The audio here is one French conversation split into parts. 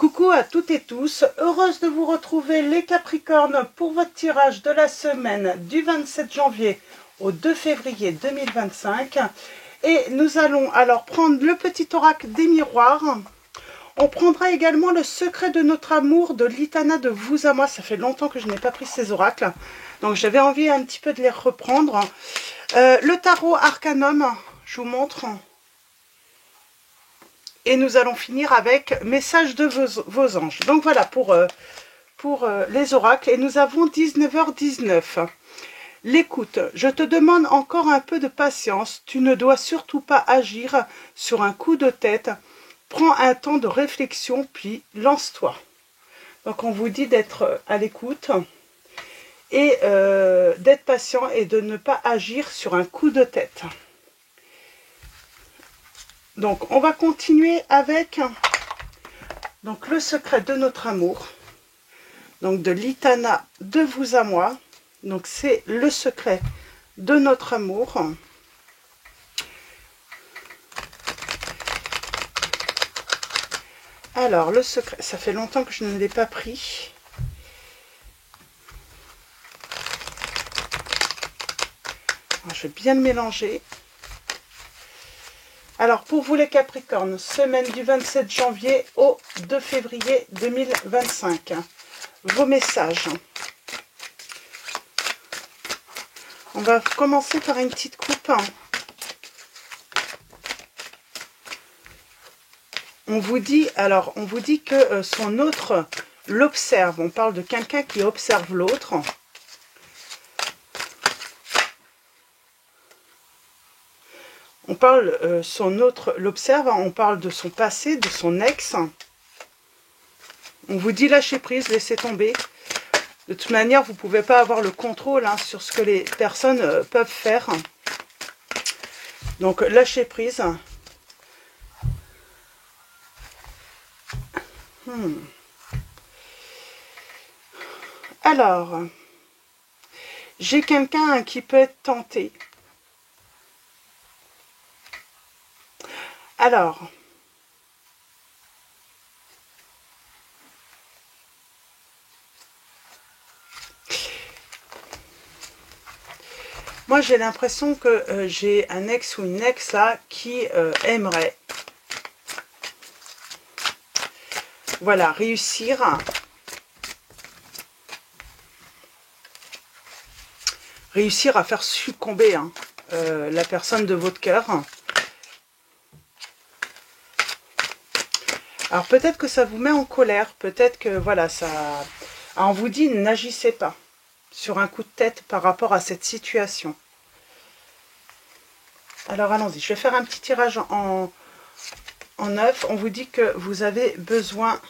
Coucou à toutes et tous, heureuse de vous retrouver les Capricornes pour votre tirage de la semaine du 27 janvier au 2 février 2025. Et nous allons alors prendre le petit oracle des miroirs. On prendra également le secret de notre amour de l'Itana de vous à moi. Ça fait longtemps que je n'ai pas pris ces oracles, donc j'avais envie un petit peu de les reprendre. Le tarot Arcanum, je vous montre. Et nous allons finir avec message de vos anges. Donc voilà pour les oracles. Et nous avons 19h19. L'écoute. Je te demande encore un peu de patience. Tu ne dois surtout pas agir sur un coup de tête. Prends un temps de réflexion, puis lance-toi. Donc on vous dit d'être à l'écoute et d'être patient et de ne pas agir sur un coup de tête. Donc, on va continuer avec donc, le secret de notre amour. Donc, de l'Itana de vous à moi. Donc, c'est le secret de notre amour. Alors, le secret, ça fait longtemps que je ne l'ai pas pris. Alors, je vais bien le mélanger. Alors, pour vous les Capricornes, semaine du 27 janvier au 2 février 2025. Vos messages. On va commencer par une petite coupe. On vous dit que son autre l'observe. On parle de quelqu'un qui observe l'autre. On parle, son autre l'observe, on parle de son passé, de son ex. On vous dit lâcher prise, laissez tomber. De toute manière, vous ne pouvez pas avoir le contrôle sur ce que les personnes peuvent faire. Donc, lâcher prise. Alors, j'ai quelqu'un qui peut être tenté. Alors, moi j'ai l'impression que j'ai un ex ou une ex là qui aimerait, voilà, réussir à faire succomber la personne de votre cœur. Alors peut-être que ça vous met en colère, peut-être que voilà, ça... Alors, on vous dit n'agissez pas sur un coup de tête par rapport à cette situation. Alors allons-y, je vais faire un petit tirage en neuf. On vous dit que vous avez besoin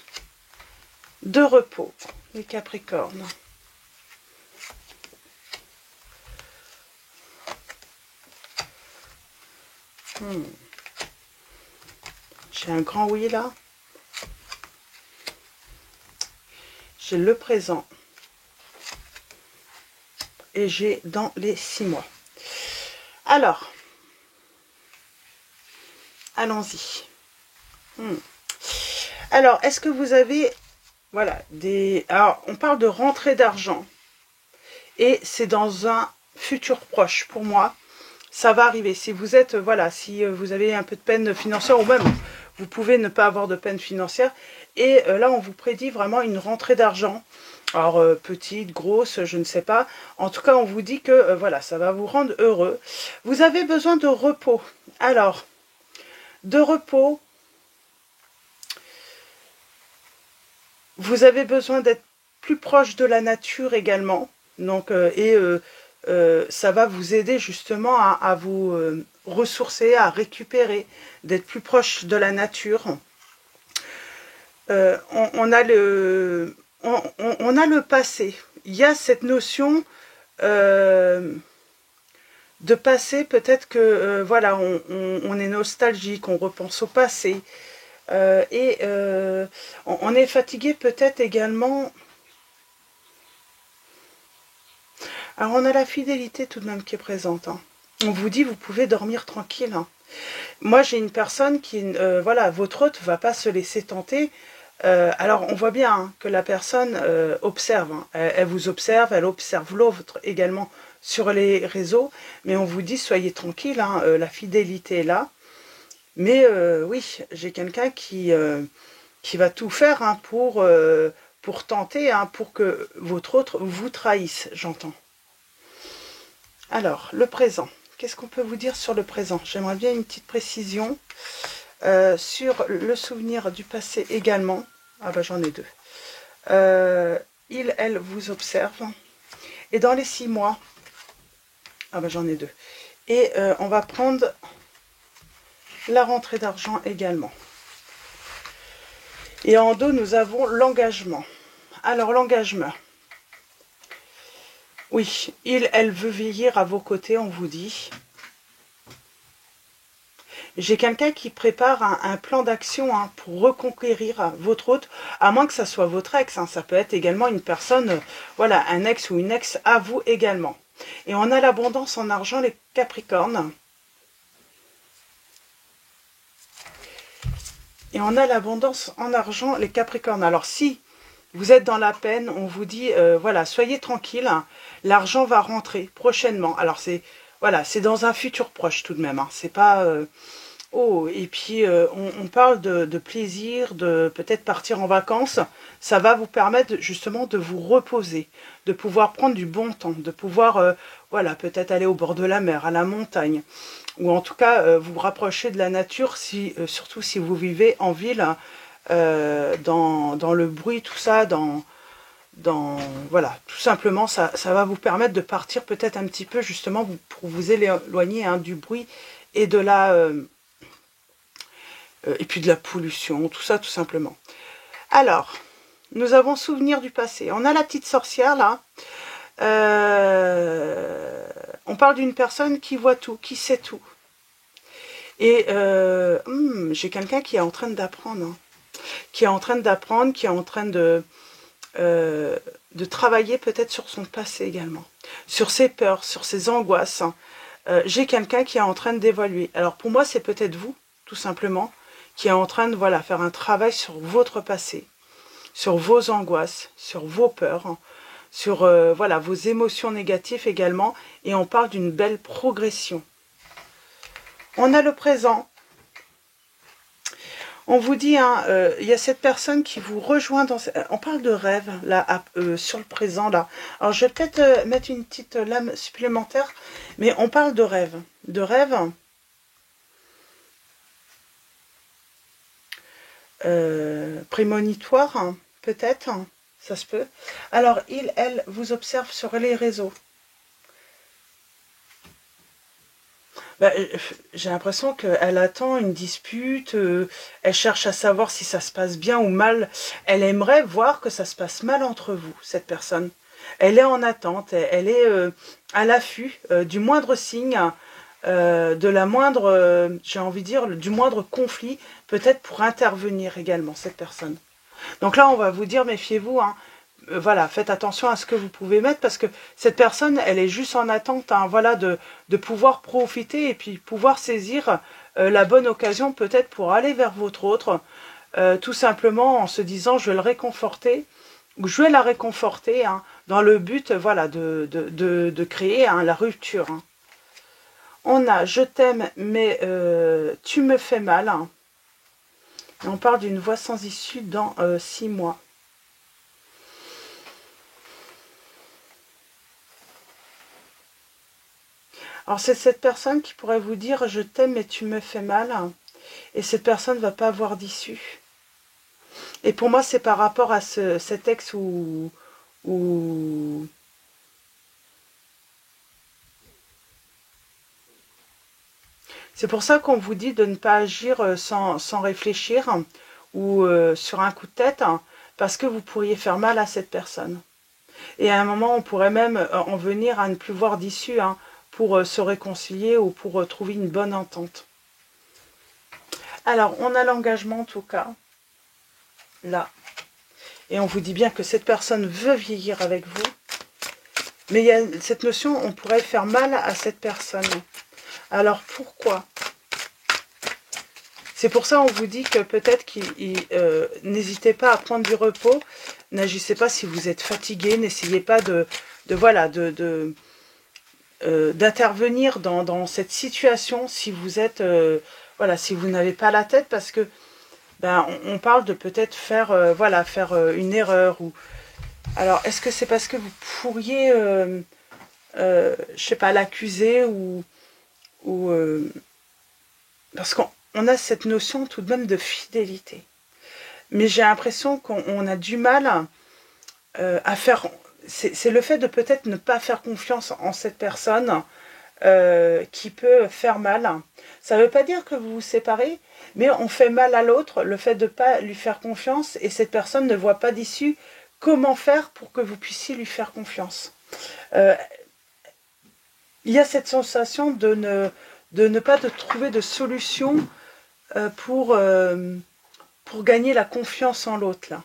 de repos, les Capricornes. J'ai un grand oui là. J'ai le présent et j'ai dans les 6 mois. Alors, allons-y. Alors, est-ce que vous avez, voilà, des... Alors, on parle de rentrée d'argent et c'est dans un futur proche pour moi. Ça va arriver. Si vous êtes, voilà, si vous avez un peu de peine financière ou même vous pouvez ne pas avoir de peine financière. Et là, on vous prédit vraiment une rentrée d'argent. Alors, petite, grosse, je ne sais pas. En tout cas, on vous dit que, voilà, ça va vous rendre heureux. Vous avez besoin de repos. Alors, de repos, vous avez besoin d'être plus proche de la nature également. Donc, ça va vous aider justement à vous ressourcer, à récupérer, d'être plus proche de la nature. On a le passé. Il y a cette notion de passé. Peut-être que voilà, on est nostalgique, on repense au passé. On est fatigué peut-être également. Alors on a la fidélité tout de même qui est présente. On vous dit vous pouvez dormir tranquille. Moi j'ai une personne qui, voilà, votre hôte ne va pas se laisser tenter Alors, on voit bien hein, que la personne observe. Hein. Elle vous observe, elle observe l'autre également sur les réseaux. Mais on vous dit, soyez tranquille, hein, la fidélité est là. Mais oui, j'ai quelqu'un qui va tout faire hein, pour tenter, hein, pour que votre autre vous trahisse, j'entends. Alors, le présent. Qu'est-ce qu'on peut vous dire sur le présent? J'aimerais bien une petite précision sur le souvenir du passé également. Ah bah j'en ai deux. Il, elle vous observe. Et dans les 6 mois, ah bah j'en ai deux. Et on va prendre la rentrée d'argent également. Et en dos, nous avons l'engagement. Alors l'engagement. Oui, il, elle veut veiller à vos côtés, on vous dit. J'ai quelqu'un qui prépare un plan d'action hein, pour reconquérir votre hôte, à moins que ça soit votre ex. Hein, ça peut être également une personne, voilà, un ex ou une ex à vous également. Et on a l'abondance en argent, les Capricornes. Et on a l'abondance en argent, les Capricornes. Alors si vous êtes dans la peine, on vous dit, voilà, soyez tranquille, hein, l'argent va rentrer prochainement. Alors c'est, voilà, c'est dans un futur proche tout de même. Hein, c'est pas... oh, et puis on parle de plaisir, de peut-être partir en vacances. Ça va vous permettre justement de vous reposer, de pouvoir prendre du bon temps, de pouvoir, voilà, peut-être aller au bord de la mer, à la montagne, ou en tout cas vous rapprocher de la nature, si, surtout si vous vivez en ville, dans le bruit, tout ça, voilà, tout simplement, ça va vous permettre de partir peut-être un petit peu justement pour vous éloigner hein, du bruit et de la... et puis de la pollution, tout ça tout simplement. Alors, nous avons souvenir du passé. On a la petite sorcière là. On parle d'une personne qui voit tout, qui sait tout. Et j'ai quelqu'un qui est en train d'apprendre. Hein, qui est en train d'apprendre, qui est en train de travailler peut-être sur son passé également. Sur ses peurs, sur ses angoisses. Hein. J'ai quelqu'un qui est en train d'évaluer. Alors pour moi, c'est peut-être vous, tout simplement, qui est en train de voilà, faire un travail sur votre passé, sur vos angoisses, sur vos peurs, sur voilà, vos émotions négatives également, et on parle d'une belle progression. On a le présent. On vous dit, hein, y a cette personne qui vous rejoint dans... On parle de rêve, là, sur le présent, là. Alors, je vais peut-être mettre une petite lame supplémentaire, mais on parle de rêve. De rêve... prémonitoire, hein, peut-être, hein, ça se peut. Alors, il, elle, vous observe sur les réseaux. Ben, j'ai l'impression qu'elle attend une dispute, elle cherche à savoir si ça se passe bien ou mal. Elle aimerait voir que ça se passe mal entre vous, cette personne. Elle est en attente, elle est à l'affût du moindre signe, de la moindre, j'ai envie de dire, du moindre conflit, peut-être pour intervenir également, cette personne. Donc là, on va vous dire, méfiez-vous, hein, voilà, faites attention à ce que vous pouvez mettre, parce que cette personne, elle est juste en attente, hein, voilà, de pouvoir profiter et puis pouvoir saisir la bonne occasion, peut-être pour aller vers votre autre, tout simplement en se disant, je vais le réconforter, ou je vais la réconforter, hein, dans le but, voilà, de créer hein, la rupture, hein. On a « je t'aime, mais tu me fais mal hein. ». Et on parle d'une voie sans issue dans 6 mois. Alors c'est cette personne qui pourrait vous dire « je t'aime, mais tu me fais mal hein ». Et cette personne ne va pas avoir d'issue. Et pour moi, c'est par rapport à cet ex ou c'est pour ça qu'on vous dit de ne pas agir sans réfléchir ou sur un coup de tête, hein, parce que vous pourriez faire mal à cette personne. Et à un moment, on pourrait même en venir à ne plus voir d'issue hein, pour se réconcilier ou pour trouver une bonne entente. Alors, on a l'engagement en tout cas, là. Et on vous dit bien que cette personne veut vieillir avec vous. Mais il y a cette notion, on pourrait faire mal à cette personne. Alors pourquoi? C'est pour ça on vous dit que peut-être n'hésitez pas à prendre du repos, n'agissez pas si vous êtes fatigué, n'essayez pas d'intervenir dans cette situation si vous êtes voilà, si vous n'avez pas la tête, parce que ben on parle de peut-être faire faire une erreur. Ou alors est-ce que c'est parce que vous pourriez je sais pas, l'accuser, ou parce qu'on a cette notion tout de même de fidélité, mais j'ai l'impression qu'on a du mal à faire, c'est le fait de peut-être ne pas faire confiance en cette personne qui peut faire mal. Ça ne veut pas dire que vous vous séparez, mais on fait mal à l'autre, le fait de ne pas lui faire confiance, et cette personne ne voit pas d'issue. Comment faire pour que vous puissiez lui faire confiance? Il y a cette sensation de ne pas trouver de solution pour gagner la confiance en l'autre, là.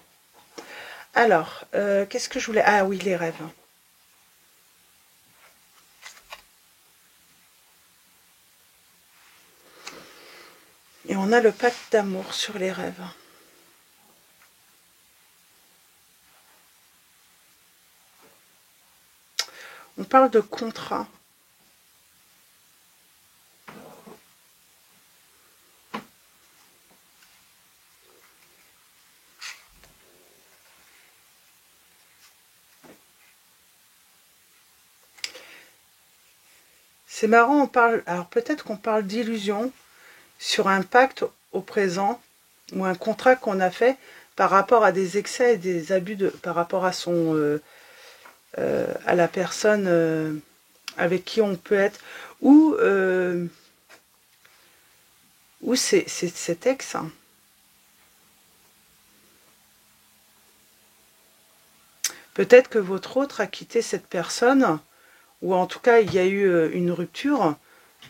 Alors, qu'est-ce que je voulais... Ah oui, les rêves. Et on a le pacte d'amour sur les rêves. On parle de contrat. C'est marrant, on parle... Alors peut-être qu'on parle d'illusion sur un pacte au présent, ou un contrat qu'on a fait par rapport à des excès et des abus par rapport à à la personne avec qui on peut être, ou c'est cet ex. Hein. Peut-être que votre autre a quitté cette personne, ou en tout cas il y a eu une rupture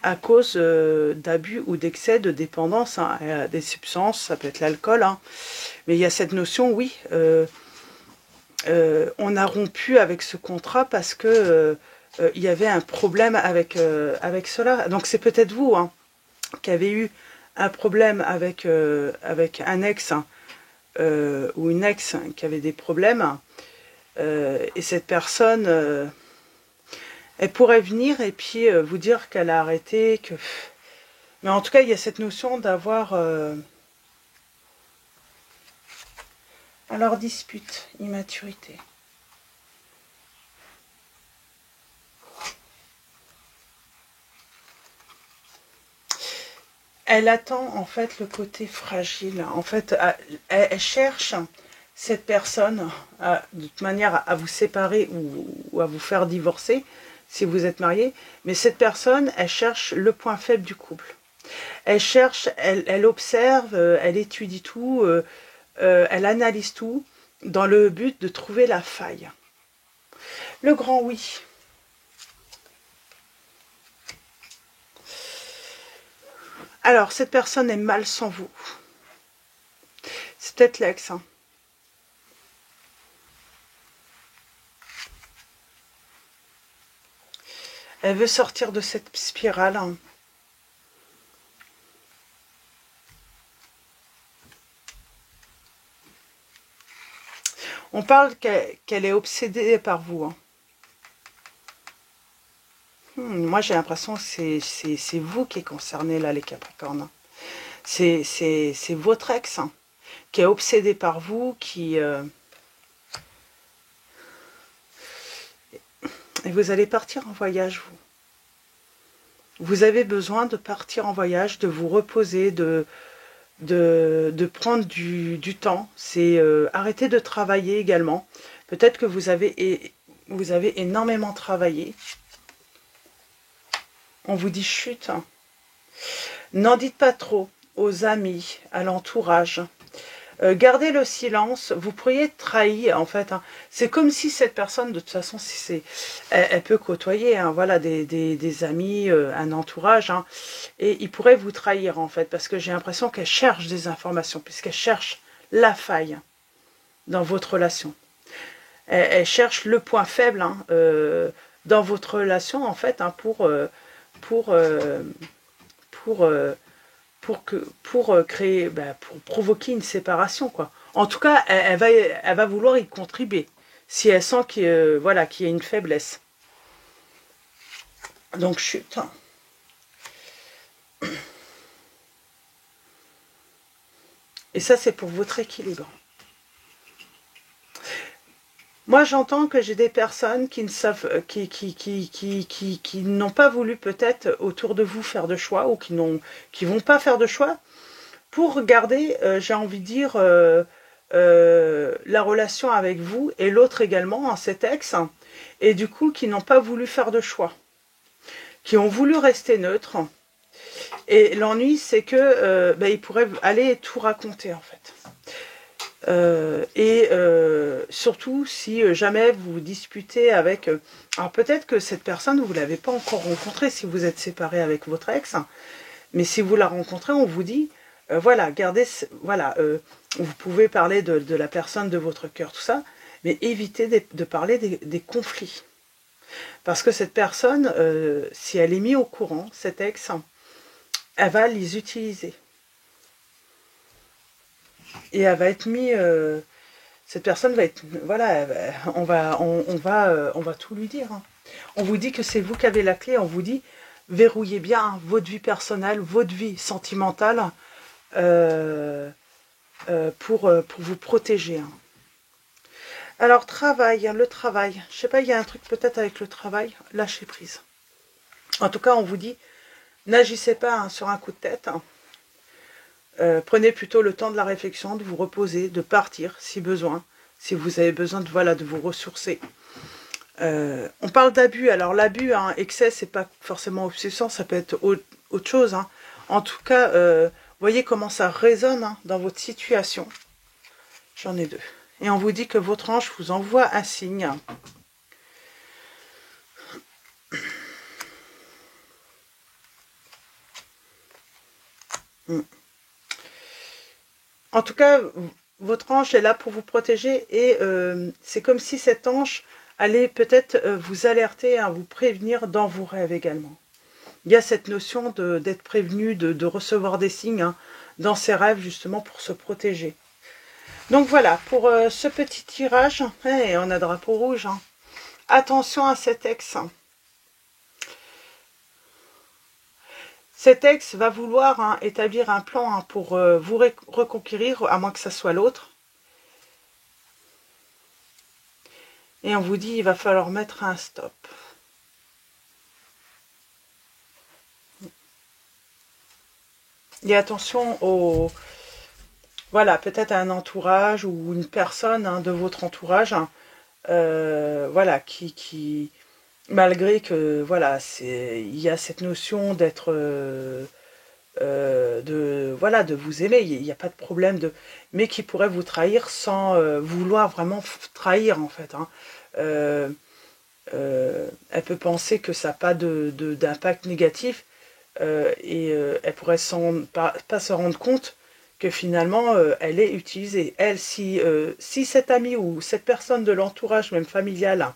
à cause d'abus ou d'excès de dépendance à des substances, ça peut être l'alcool, hein. Mais il y a cette notion, oui, on a rompu avec ce contrat parce que il y avait un problème avec cela. Donc c'est peut-être vous, hein, qui avez eu un problème avec un ex, hein, ou une ex qui avait des problèmes, et cette personne... elle pourrait venir et puis vous dire qu'elle a arrêté, que... Mais en tout cas, il y a cette notion d'avoir... Alors, dispute, immaturité. Elle attend, en fait, le côté fragile. En fait, elle cherche cette personne, de toute manière, à vous séparer ou à vous faire divorcer, si vous êtes marié, mais cette personne, elle cherche le point faible du couple. Elle cherche, elle observe, elle étudie tout, elle analyse tout, dans le but de trouver la faille. Le grand oui. Alors, cette personne est mal sans vous. C'est peut-être l'ex, hein. Elle veut sortir de cette spirale. Hein. On parle qu'elle est obsédée par vous. Hein. Moi, j'ai l'impression que c'est vous qui êtes concerné, là, les Capricornes. C'est votre ex, hein, qui est obsédé par vous, qui... Et vous allez partir en voyage, vous. Vous avez besoin de partir en voyage, de vous reposer, de prendre du temps. C'est arrêter de travailler également. Peut-être que vous avez énormément travaillé. On vous dit chute. N'en dites pas trop aux amis, à l'entourage. Gardez le silence. Vous pourriez être trahi, en fait. Hein. C'est comme si cette personne, de toute façon, elle peut côtoyer, hein, voilà, des amis, un entourage, hein, et il pourrait vous trahir, en fait, parce que j'ai l'impression qu'elle cherche des informations, puisqu'elle cherche la faille dans votre relation. Elle cherche le point faible, hein, dans votre relation, en fait, hein, pour créer, pour provoquer une séparation, quoi. En tout cas, elle va vouloir y contribuer si elle sent voilà, qu'il y a une faiblesse. Donc chut. Et ça, c'est pour votre équilibre. Moi, j'entends que j'ai des personnes qui ne savent, qui n'ont pas voulu peut-être autour de vous faire de choix ou qui vont pas faire de choix pour garder, j'ai envie de dire, la relation avec vous et l'autre également, hein, cet ex, et du coup, qui n'ont pas voulu faire de choix, qui ont voulu rester neutres. Et l'ennui, c'est que ils pourraient aller tout raconter en fait. Surtout si jamais vous vous disputez avec... alors peut-être que cette personne, vous ne l'avez pas encore rencontrée si vous êtes séparé avec votre ex, mais si vous la rencontrez, on vous dit, voilà, gardez... Voilà, vous pouvez parler de la personne de votre cœur, tout ça, mais évitez de parler des conflits. Parce que cette personne, si elle est mise au courant, cet ex, elle va les utiliser. Et elle va être mise... cette personne va être... Voilà, on va tout lui dire. Hein. On vous dit que c'est vous qui avez la clé. On vous dit, verrouillez bien votre vie personnelle, votre vie sentimentale pour vous protéger. Hein. Alors, travail, le travail. Je sais pas, il y a un truc peut-être avec le travail. Lâchez prise. En tout cas, on vous dit, n'agissez pas hein, sur un coup de tête. Hein. Prenez plutôt le temps de la réflexion, de vous reposer, de partir si besoin, si vous avez besoin de vous ressourcer. On parle d'abus, alors l'abus, hein, excès, c'est pas forcément obsession, ça peut être autre chose. Hein. En tout cas, voyez comment ça résonne hein, dans votre situation. J'en ai deux. Et on vous dit que votre ange vous envoie un signe. En tout cas, votre ange est là pour vous protéger et c'est comme si cet ange allait peut-être vous alerter, hein, vous prévenir dans vos rêves également. Il y a cette notion d'être prévenu, de recevoir des signes hein, dans ses rêves justement pour se protéger. Donc voilà, pour ce petit tirage, on a drapeau rouge. Hein. Attention à cet ex. Cet ex va vouloir hein, établir un plan hein, pour vous reconquérir, à moins que ça soit l'autre. Et on vous dit, il va falloir mettre un stop. Et attention au... Voilà, peut-être un entourage ou une personne hein, de votre entourage, hein, voilà, qui malgré que, voilà, il y a cette notion d'être... de vous aimer, il n'y a pas de problème, mais qui pourrait vous trahir sans vouloir vraiment trahir, en fait. Hein. Elle peut penser que ça n'a pas d'impact négatif, et elle pourrait pas se rendre compte que finalement elle est utilisée. Elle, si cet ami ou cette personne de l'entourage, même familial,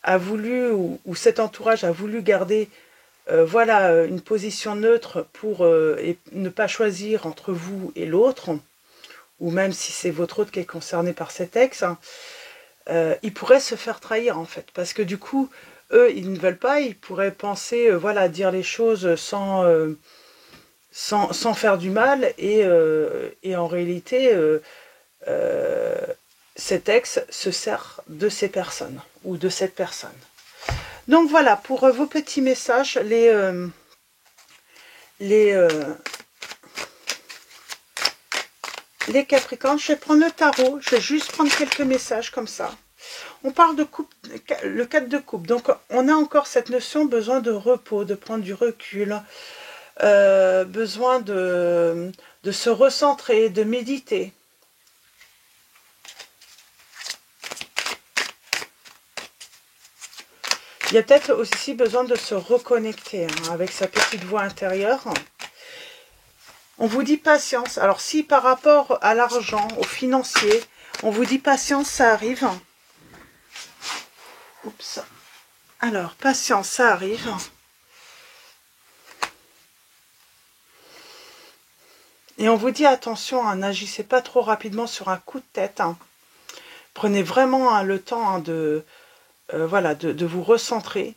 a voulu, ou cet entourage a voulu garder voilà, une position neutre pour et ne pas choisir entre vous et l'autre, ou même si c'est votre autre qui est concerné par cet ex, hein, il pourrait se faire trahir en fait, parce que du coup, eux, ils ne veulent pas, ils pourraient penser, voilà, dire les choses sans faire du mal, et en réalité, cet ex se sert de ces personnes, ou de cette personne. Donc voilà, pour vos petits messages, les Capricornes, je vais prendre le tarot, je vais juste prendre quelques messages comme ça. On parle de coupe, le 4 de coupe, donc on a encore cette notion, besoin de repos, de prendre du recul, besoin de se recentrer, de méditer. Il y a peut-être aussi besoin de se reconnecter hein, avec sa petite voix intérieure. On vous dit patience. Alors si par rapport à l'argent, au financier, on vous dit patience, ça arrive. Oups. Alors, patience, ça arrive. Et on vous dit attention, hein, n'agissez pas trop rapidement sur un coup de tête. Hein. Prenez vraiment hein, le temps hein, voilà, de vous recentrer.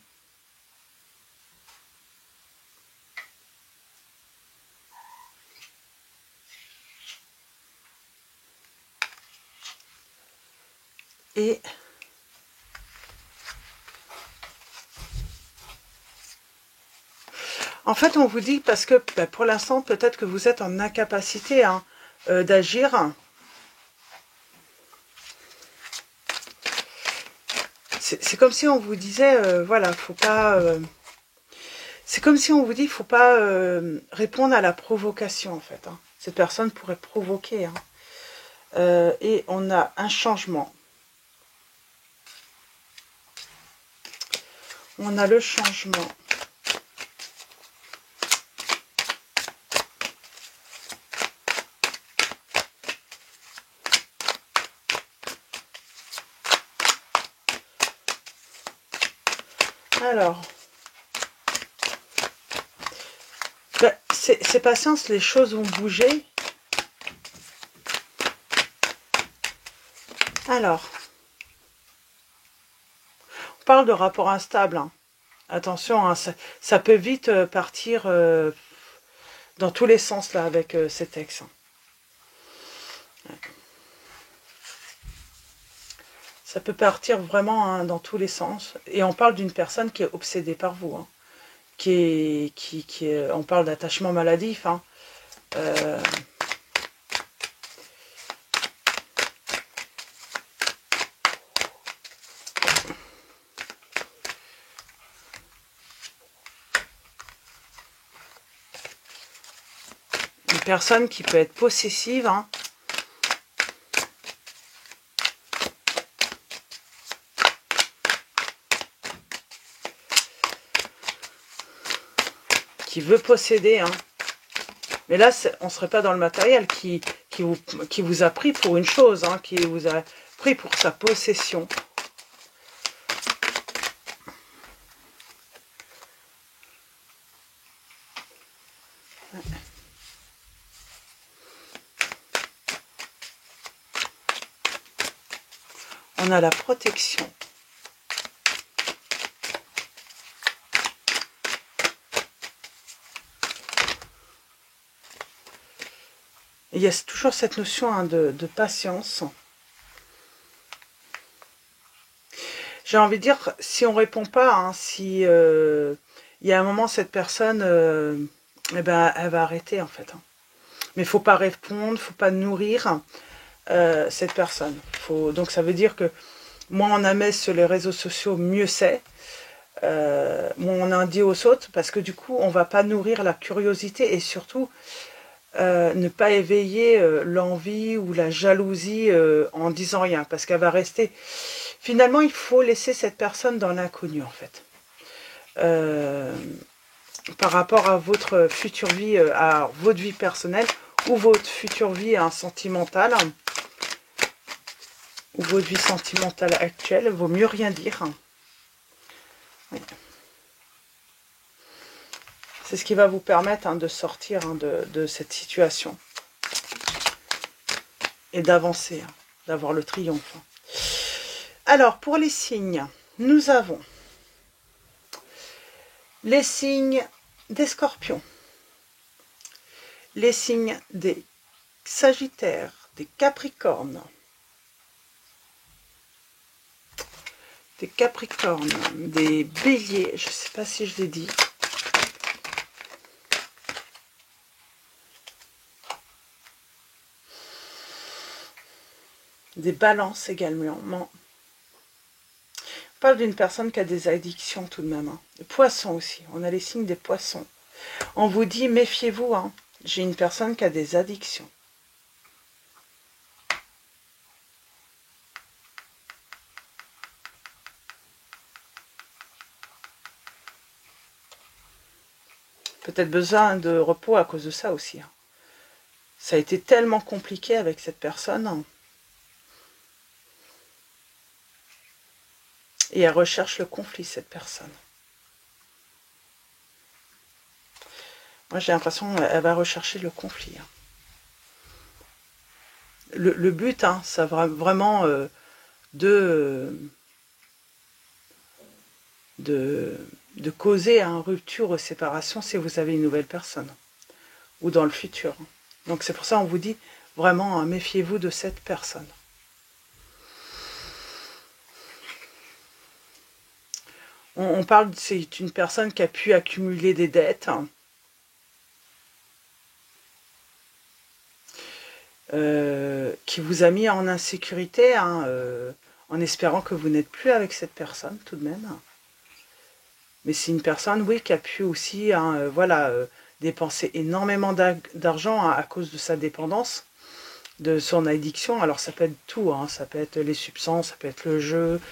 Et en fait, on vous dit, parce que bah, pour l'instant, peut-être que vous êtes en incapacité hein, d'agir. C'est comme si on vous disait, voilà, faut pas... c'est comme si on vous dit, faut pas répondre à la provocation, en fait. Hein. Cette personne pourrait provoquer. Hein. Et on a un changement. On a le changement. Alors, ben, c'est patience, les choses vont bouger. Alors, on parle de rapport instable. Hein. Attention, hein, ça peut vite partir dans tous les sens là avec ces textes. Hein. Ça peut partir vraiment hein, dans tous les sens. Et on parle d'une personne qui est obsédée par vous. Hein. On parle d'attachement maladif. Hein. Une personne qui peut être possessive. Hein. Qui veut posséder. Hein. Mais là, on ne serait pas dans le matériel qui vous a pris pour une chose, hein, qui vous a pris pour sa possession. On a la protection. Et il y a toujours cette notion hein, de patience. J'ai envie de dire, si on ne répond pas, hein, si il y a un moment, cette personne, eh ben, elle va arrêter en fait. Hein. Mais il ne faut pas répondre, il ne faut pas nourrir cette personne. Donc ça veut dire que moins on en met sur les réseaux sociaux, mieux c'est. Moins on en dit aux autres, parce que du coup, on ne va pas nourrir la curiosité et surtout ne pas éveiller l'envie ou la jalousie en disant rien, parce qu'elle va rester... Finalement, il faut laisser cette personne dans l'inconnu, en fait. Par rapport à votre future vie, à votre vie personnelle, ou votre future vie sentimentale, ou votre vie sentimentale actuelle, il vaut mieux rien dire. Oui. C'est ce qui va vous permettre hein, de sortir hein, de cette situation et d'avancer, hein, d'avoir le triomphe. Alors, pour les signes, nous avons les signes des scorpions, les signes des sagittaires, des capricornes, des béliers, je ne sais pas si je l'ai dit, des balances également. On parle d'une personne qui a des addictions tout de même. Hein. Des poissons aussi, on a les signes des poissons. On vous dit, méfiez-vous, hein. J'ai une personne qui a des addictions. Peut-être besoin de repos à cause de ça aussi. Hein. Ça a été tellement compliqué avec cette personne. Hein. Et elle recherche le conflit, cette personne. Moi, j'ai l'impression qu'elle va rechercher le conflit. Hein. le but, hein, ça va vraiment de causer une rupture ou séparation si vous avez une nouvelle personne, ou dans le futur. Donc c'est pour ça qu'on vous dit vraiment, hein, méfiez-vous de cette personne. On parle, c'est une personne qui a pu accumuler des dettes, qui vous a mis en insécurité, hein, en espérant que vous n'êtes plus avec cette personne tout de même. Mais c'est une personne, oui, qui a pu aussi, hein, voilà, dépenser énormément d'argent, hein, à cause de sa dépendance, de son addiction. Alors ça peut être tout, hein, ça peut être les substances, ça peut être le jeu,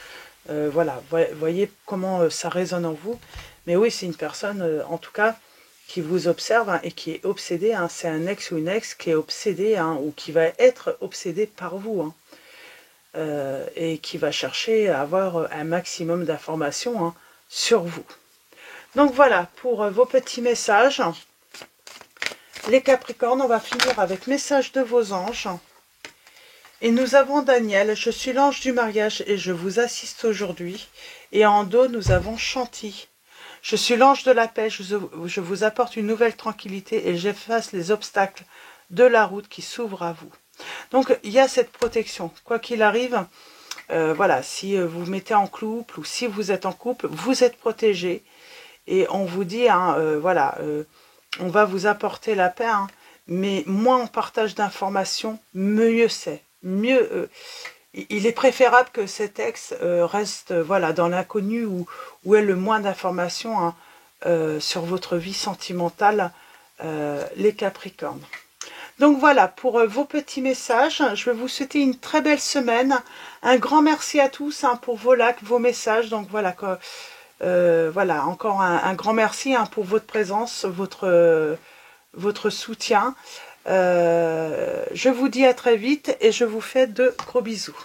voilà, voyez comment ça résonne en vous. Mais oui, c'est une personne, en tout cas, qui vous observe, hein, et qui est obsédée. Hein, c'est un ex ou une ex qui est obsédée, hein, ou qui va être obsédée par vous, hein, et qui va chercher à avoir un maximum d'informations, hein, sur vous. Donc voilà, pour vos petits messages. Les Capricornes, on va finir avec message de vos anges. Et nous avons Daniel, je suis l'ange du mariage et je vous assiste aujourd'hui. Et en dos, nous avons Chanty. Je suis l'ange de la paix, je vous apporte une nouvelle tranquillité et j'efface les obstacles de la route qui s'ouvrent à vous. Donc, il y a cette protection. Quoi qu'il arrive, voilà, si vous vous mettez en couple ou si vous êtes en couple, vous êtes protégé. Et on vous dit, hein, voilà, on va vous apporter la paix, hein, mais moins on partage d'informations, mieux c'est. Mieux, il est préférable que cet ex reste, voilà, dans l'inconnu où est le moins d'informations, hein, sur votre vie sentimentale, les Capricornes. Donc voilà, pour vos petits messages, je vais vous souhaiter une très belle semaine. Un grand merci à tous, hein, pour vos likes, vos messages. Donc voilà, voilà, encore un grand merci, hein, pour votre présence, votre soutien. Je vous dis à très vite et je vous fais de gros bisous.